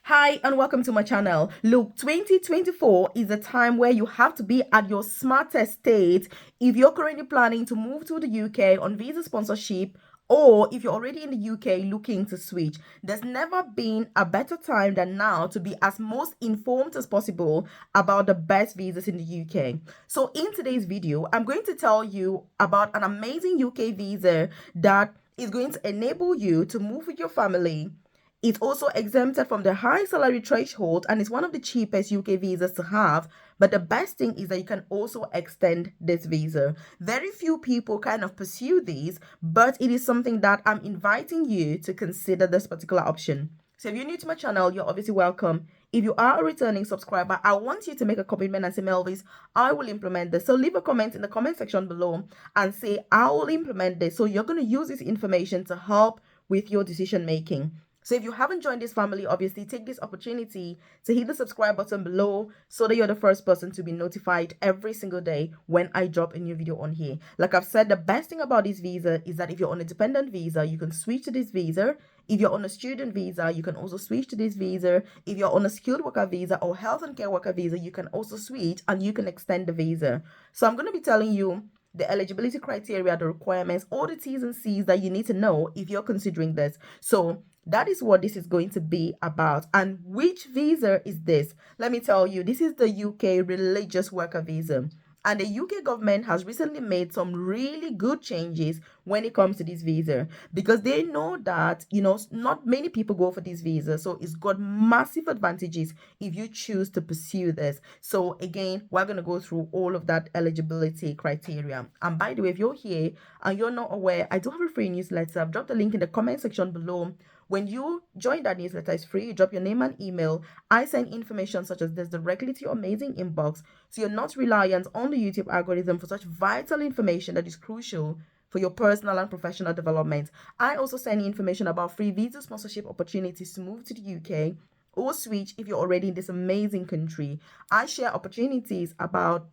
Hi and welcome to my channel. Look, 2024 is a time where you have to be at your smartest state if you're currently planning to move to the UK on visa sponsorship, or if you're already in the UK looking to switch. There's never been a better time than now to be as most informed as possible about the best visas in the UK. So in today's video, I'm going to tell you about an amazing UK visa that is going to enable you to move with your family. It's also exempted from the high salary threshold and is one of the cheapest UK visas to have. But the best thing is that you can also extend this visa. Very few people kind of pursue these, but it is something that I'm inviting you to consider this particular option. So if you're new to my channel, you're obviously welcome. If you are a returning subscriber, I want you to make a commitment and say, Melvis, I will implement this. So leave a comment in the comment section below and say, I will implement this. So you're going to use this information to help with your decision making. So if you haven't joined this family, obviously take this opportunity to hit the subscribe button below so that you're the first person to be notified every single day when I drop a new video on here. Like I've said, the best thing about this visa is that if you're on a dependent visa, you can switch to this visa. If you're on a student visa, you can also switch to this visa. If you're on a skilled worker visa or health and care worker visa, you can also switch and you can extend the visa. So I'm going to be telling you the eligibility criteria, the requirements, all the T's and C's that you need to know if you're considering this. So that is what this is going to be about. And which visa is this? Let me tell you, this is the UK religious worker visa. And the UK government has recently made some really good changes when it comes to this visa, because they know that, not many people go for this visa. So it's got massive advantages if you choose to pursue this. So again, we're going to go through all of that eligibility criteria. And by the way, if you're here and you're not aware, I do have a free newsletter. I've dropped the link in the comment section below. When you join that newsletter, it's free. You drop your name and email. I send information such as this directly to your amazing inbox, so you're not reliant on the YouTube algorithm for such vital information that is crucial for your personal and professional development. I also send you information about free visa sponsorship opportunities to move to the UK or switch if you're already in this amazing country. I share opportunities about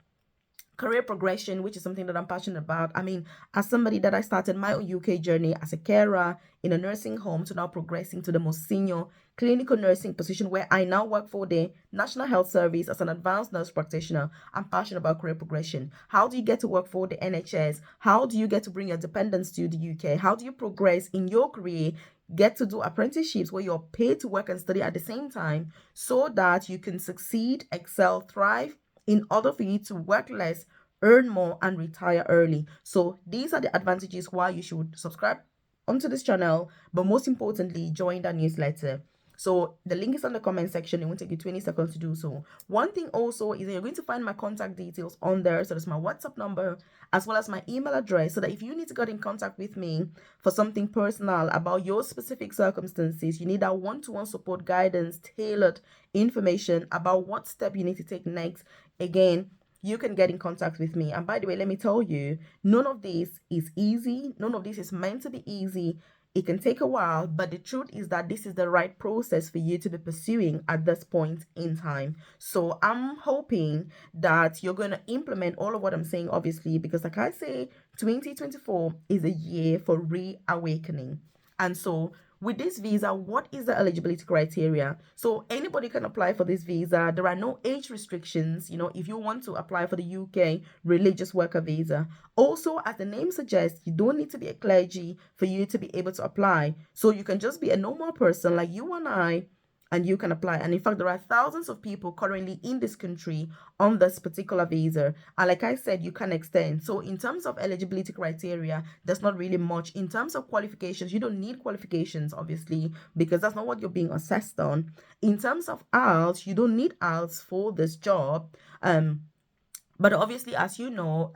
career progression, which is something that I'm passionate about. I mean, as somebody that I started my own UK journey as a carer in a nursing home to now progressing to the most senior clinical nursing position where I now work for the National Health Service as an advanced nurse practitioner. I'm passionate about career progression. How do you get to work for the NHS? How do you get to bring your dependents to the UK? How do you progress in your career? Get to do apprenticeships where you're paid to work and study at the same time so that you can succeed, excel, thrive in order for you to work less, earn more, and retire early. So these are the advantages why you should subscribe onto this channel, but most importantly, join the newsletter. So the link is on the comment section. It won't take you 20 seconds to do so. One thing also is that you're going to find my contact details on there. So there's my WhatsApp number as well as my email address, so that if you need to get in contact with me for something personal about your specific circumstances, you need that one-to-one support guidance, tailored information about what step you need to take next, again, you can get in contact with me. And by the way, let me tell you, none of this is easy. None of this is meant to be easy. It can take a while, but the truth is that this is the right process for you to be pursuing at this point in time. So I'm hoping that you're going to implement all of what I'm saying, obviously, because like I say, 2024 is a year for reawakening. And so with this visa, what is the eligibility criteria? So anybody can apply for this visa. There are no age restrictions, if you want to apply for the UK religious worker visa. Also, as the name suggests, you don't need to be a clergy for you to be able to apply. So you can just be a normal person like you and I, and you can apply. And in fact, there are thousands of people currently in this country on this particular visa. And like I said, you can extend. So in terms of eligibility criteria, there's not really much. In terms of qualifications, you don't need qualifications, obviously, because that's not what you're being assessed on. In terms of IELTS, you don't need IELTS for this job. But obviously, as you know,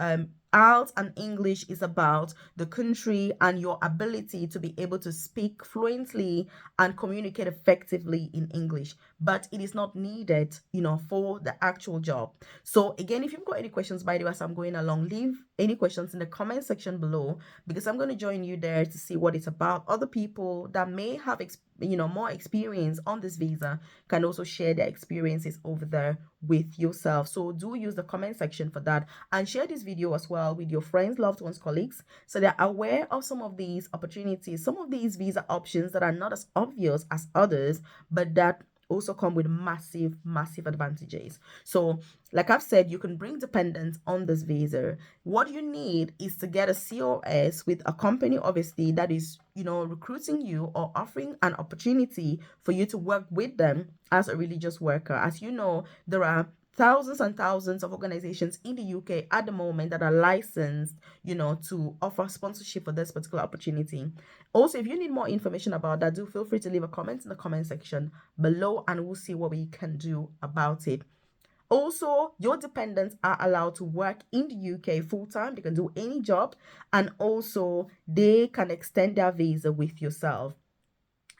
IELTS and English is about the country and your ability to be able to speak fluently and communicate effectively in English. But it is not needed, for the actual job. So again, if you've got any questions, by the way, as I'm going along, leave any questions in the comment section below, because I'm going to join you there to see what it's about. Other people that may have more experience on this visa can also share their experiences over there with yourself. So do use the comment section for that, and share this video as well with your friends, loved ones, colleagues, so they're aware of some of these opportunities, some of these visa options that are not as obvious as others, but that also come with massive advantages. So like I've said, you can bring dependents on this visa. What you need is to get a COS with a company, obviously, that is, recruiting you or offering an opportunity for you to work with them as a religious worker. As you know, there are thousands and thousands of organizations in the UK at the moment that are licensed, to offer sponsorship for this particular opportunity. Also, if you need more information about that, do feel free to leave a comment in the comment section below and we'll see what we can do about it. Also, your dependents are allowed to work in the UK full time. They can do any job, and also they can extend their visa with yourself.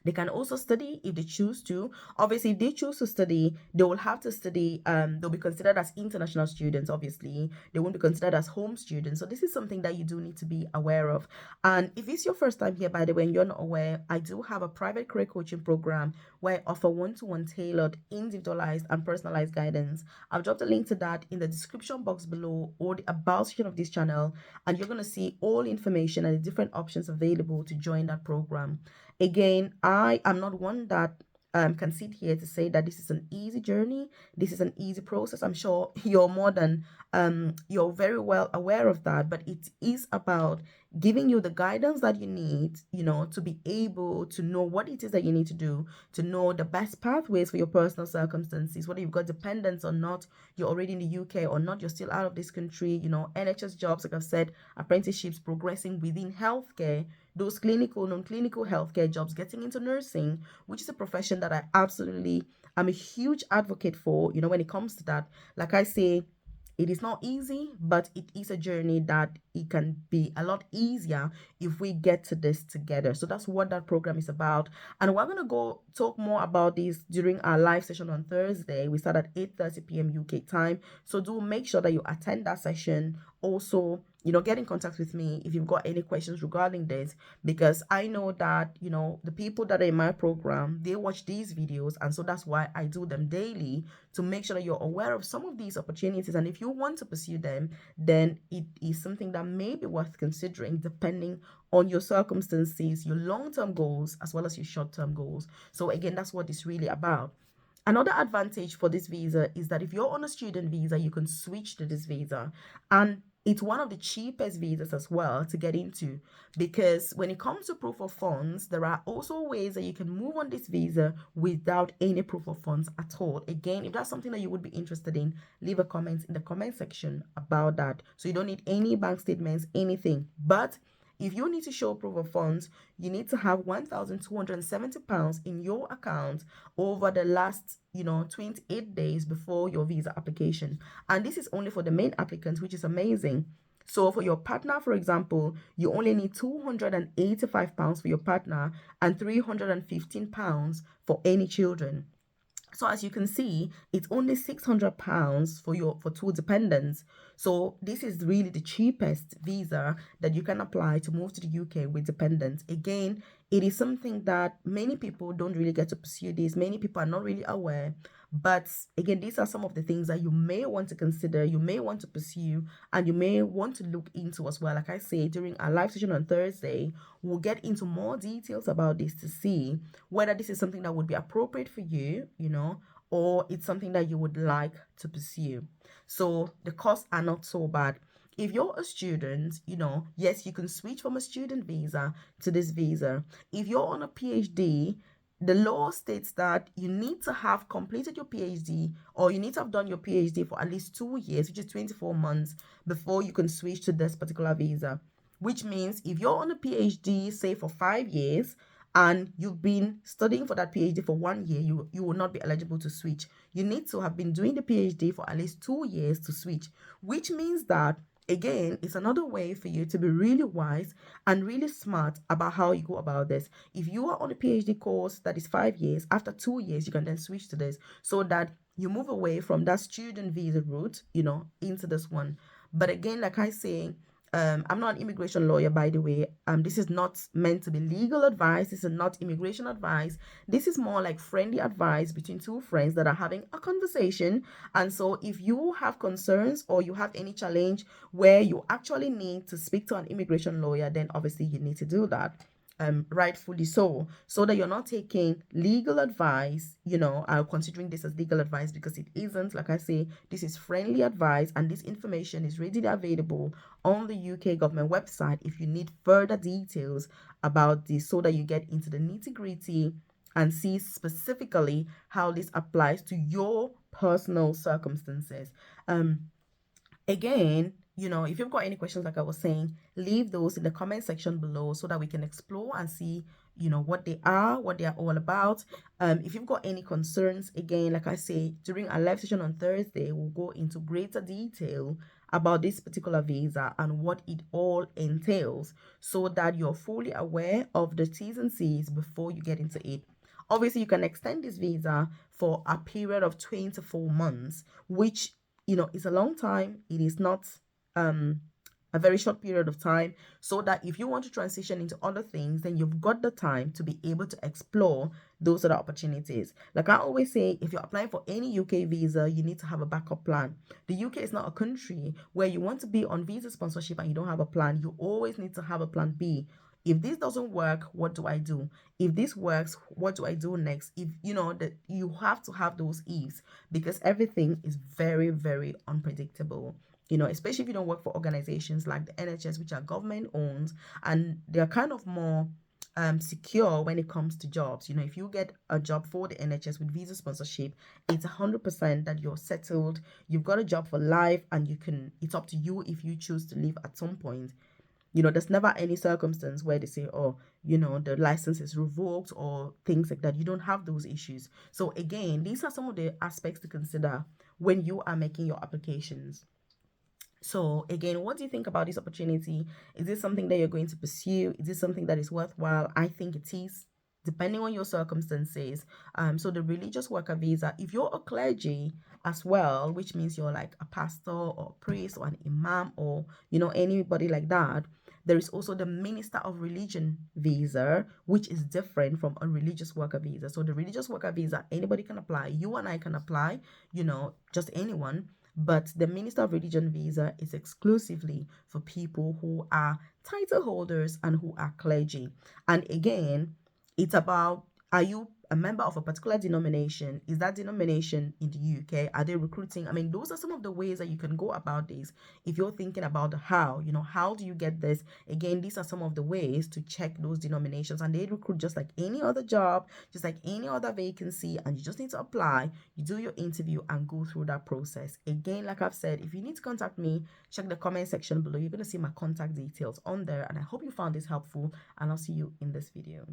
They can also study if they choose to. Obviously, if they choose to study, they will have to study. They'll be considered as international students. Obviously, they won't be considered as home students. So this is something that you do need to be aware of. And if it's your first time here, by the way, and you're not aware, I do have a private career coaching program where I offer one-to-one tailored, individualized, and personalized guidance. I've dropped a link to that in the description box below or the about section of this channel, and you're gonna see all information and the different options available to join that program. Again, I am not one that can sit here to say that this is an easy journey, this is an easy process. I'm sure you're very well aware of that, but it is about giving you the guidance that you need, to be able to know what it is that you need to do, to know the best pathways for your personal circumstances, whether you've got dependents or not, you're already in the UK or not, you're still out of this country, NHS jobs, like I've said, apprenticeships, progressing within healthcare, those clinical, non-clinical healthcare jobs, getting into nursing, which is a profession that I absolutely am a huge advocate for, when it comes to that. Like I say, it is not easy, but it is a journey that it can be a lot easier if we get to this together. So that's what that program is about. And we're going to go talk more about this during our live session on Thursday. We start at 8:30 p.m. UK time. So do make sure that you attend that session. Also, get in contact with me if you've got any questions regarding this, because I know that, the people that are in my program, they watch these videos. And so that's why I do them daily, to make sure that you're aware of some of these opportunities. And if you want to pursue them, then it is something that may be worth considering depending on your circumstances, your long-term goals, as well as your short-term goals. So again, that's what it's really about. Another advantage for this visa is that if you're on a student visa, you can switch to this visa. And it's one of the cheapest visas as well to get into, because when it comes to proof of funds, there are also ways that you can move on this visa without any proof of funds at all. Again, if that's something that you would be interested in, leave a comment in the comment section about that. So you don't need any bank statements, anything. But if you need to show proof of funds, you need to have £1,270 in your account over the last, 28 days before your visa application. And this is only for the main applicants, which is amazing. So for your partner, for example, you only need £285 for your partner and £315 for any children. So as you can see, it's only £600 for two dependents. So this is really the cheapest visa that you can apply to move to the UK with dependents. Again, it is something that many people don't really get to pursue this. Many people are not really aware. But again, these are some of the things that you may want to consider, you may want to pursue, and you may want to look into as well. Like I say, during our live session on Thursday, we'll get into more details about this to see whether this is something that would be appropriate for you, or it's something that you would like to pursue. So the costs are not so bad. If you're a student, yes, you can switch from a student visa to this visa. If you're on a PhD, the law states that you need to have completed your PhD, or you need to have done your PhD for at least 2 years, which is 24 months, before you can switch to this particular visa. Which means if you're on a PhD, say for 5 years, and you've been studying for that PhD for 1 year, you will not be eligible to switch. You need to have been doing the PhD for at least 2 years to switch, which means that, again, it's another way for you to be really wise and really smart about how you go about this. If you are on a PhD course that is 5 years, after 2 years, you can then switch to this, so that you move away from that student visa route, into this one. But again, like I say, I'm not an immigration lawyer, by the way. This is not meant to be legal advice. This is not immigration advice. This is more like friendly advice between two friends that are having a conversation. And so if you have concerns or you have any challenge where you actually need to speak to an immigration lawyer, then obviously you need to do that. rightfully so that you're not taking legal advice, considering this as legal advice, because it isn't. Like I say, this is friendly advice, and this information is readily available on the UK government website if you need further details about this, so that you get into the nitty-gritty and see specifically how this applies to your personal circumstances. Again, if you've got any questions, like I was saying, leave those in the comment section below so that we can explore and see, what they are all about. If you've got any concerns, again, like I say, during our live session on Thursday, we'll go into greater detail about this particular visa and what it all entails, so that you're fully aware of the T's and C's before you get into it. Obviously, you can extend this visa for a period of 24 months, which it's a long time. It is not um a very short period of time, so that if you want to transition into other things, then you've got the time to be able to explore those other opportunities. Like I always say, if you're applying for any UK visa, you need to have a backup plan. The UK is not a country where you want to be on visa sponsorship and you don't have a plan. You always need to have a plan B. If this doesn't work, what do I do? If this works, what do I do next? If that you have to have those ifs, because everything is very, very unpredictable. Especially if you don't work for organizations like the NHS, which are government owned, and they're kind of more secure when it comes to jobs. If you get a job for the NHS with visa sponsorship, it's 100% that you're settled. You've got a job for life, and it's up to you if you choose to leave at some point. There's never any circumstance where they say, oh, the license is revoked or things like that. You don't have those issues. So again, these are some of the aspects to consider when you are making your applications. So again, what do you think about this opportunity? Is this something that you're going to pursue? Is this something that is worthwhile? I think it is, depending on your circumstances. So the religious worker visa, if you're a clergy as well, which means you're like a pastor or a priest or an imam, or anybody like that, there is also the minister of religion visa, which is different from a religious worker visa. So the religious worker visa, anybody can apply. You and I can apply, just anyone. But the Minister of Religion visa is exclusively for people who are title holders and who are clergy. And again, it's about, are you a member of a particular denomination? Is that denomination in the UK? Are they recruiting? I mean, those are some of the ways that you can go about this. If you're thinking about the how do you get this? Again, these are some of the ways to check those denominations, and they recruit just like any other job, just like any other vacancy, and you just need to apply, you do your interview and go through that process. Again, like I've said, if you need to contact me, check the comment section below. You're going to see my contact details on there, and I hope you found this helpful, and I'll see you in this video.